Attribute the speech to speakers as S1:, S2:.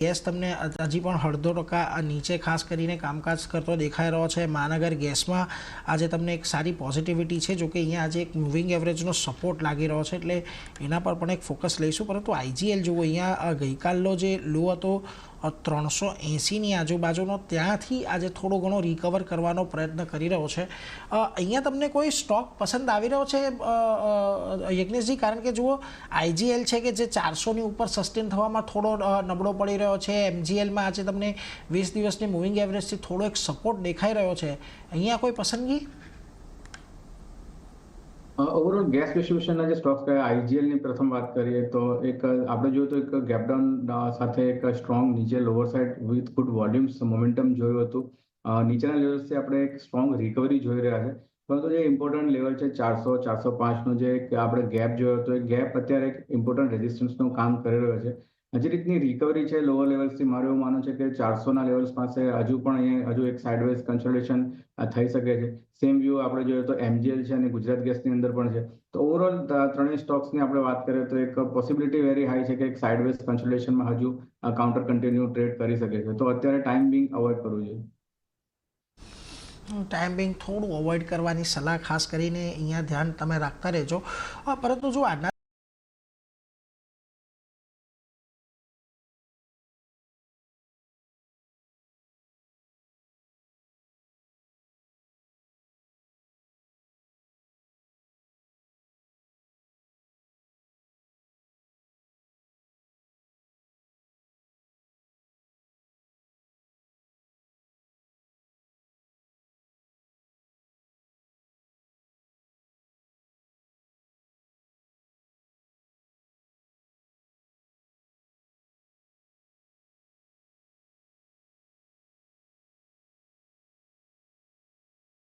S1: Gas તમને હજી પણ 1.5% નીચે ખાસ કરીને કામકાજ કરતો દેખાઈ રહ્યો છે। મહાનગર ગેસમાં આજે તમને એક સારી પોઝિટિવિટી છે, જોકે અહીંયા આજે એક મૂવિંગ એવરેજનો સપોર્ટ લાગી રહ્યો છે, એટલે એના પર પણ એક ફોકસ લઈશું। પરંતુ આઈજીએલ જુઓ, અહીંયા ગઈકાલનો જે લો હતો 380ની આજુબાજુનો, ત્યાંથી આજે થોડો ઘણો રિકવર કરવાનો પ્રયત્ન કરી રહ્યો છે। અહીંયા તમને કોઈ સ્ટોક પસંદ આવી રહ્યો છે યજ્ઞેશજી? કારણ કે જુઓ, આઈજીએલ છે કે જે 400ની ઉપર સસ્ટેન થવામાં થોડો નબળો પડી રહ્યો છે। એમજીએલમાં આજે તમને 20 દિવસની મૂવિંગ એવરેજથી થોડો એક સપોર્ટ દેખાઈ રહ્યો છે। અહીંયા કોઈ પસંદગી?
S2: ઓવરઓલ ગેસ ડિસ્ટ્રીબ્યુશનના જે સ્ટોક્સ કયા, આઈજીએલની પ્રથમ વાત કરીએ તો એક આપણે જોઈએ તો એક ગેપડાઉન સાથે એક સ્ટ્રોંગ નીચે lower side with good volumes momentum જોયું હતું। નીચેના લેવલ્સથી આપણે એક સ્ટ્રોંગ રિકવરી જોઈ રહ્યા છે, પરંતુ જે ઇમ્પોર્ટન્ટ લેવલ છે 400-405નો જે આપણે ગેપ જોયો હતો, એ ગેપ અત્યારે એક ઇમ્પોર્ટન્ટ રેઝિસ્ટન્સનું કામ કરી રહ્યો છે। હજી રીતની રિકવરી છે લોઅર લેવલ્સથી, મારું એવું માનવું છે કે 400ના લેવલ્સ પાસે હજુ પણ અહીંયા હજુ એક સાઇડવેઝ કન્સોલિડેશન થઈ શકે છે। સેમ વ્યૂ આપણે જોઈએ તો એમજીએલ છે અને ગુજરાત ગેસની અંદર પણ છે। તો ઓવરઓલ ત્રણેય સ્ટોક્સની આપણે વાત કરીએ તો એક પોસિબિલિટી વેરી હાઈ છે કે એક સાઇડવેઝ કન્સોલિડેશનમાં હજુ કાઉન્ટર કન્ટિન્યુ ટ્રેડ કરી શકે છે। તો અત્યારે ટાઈમ બિંગ અવોઇડ કરવું જોઈએ।
S1: ટાઈમ બિંગ થોડું અવોઇડ કરવાની સલાહ ખાસ કરીને અહીંયા ધ્યાન તમે રાખતા રહેજો। પરંતુ જો આજના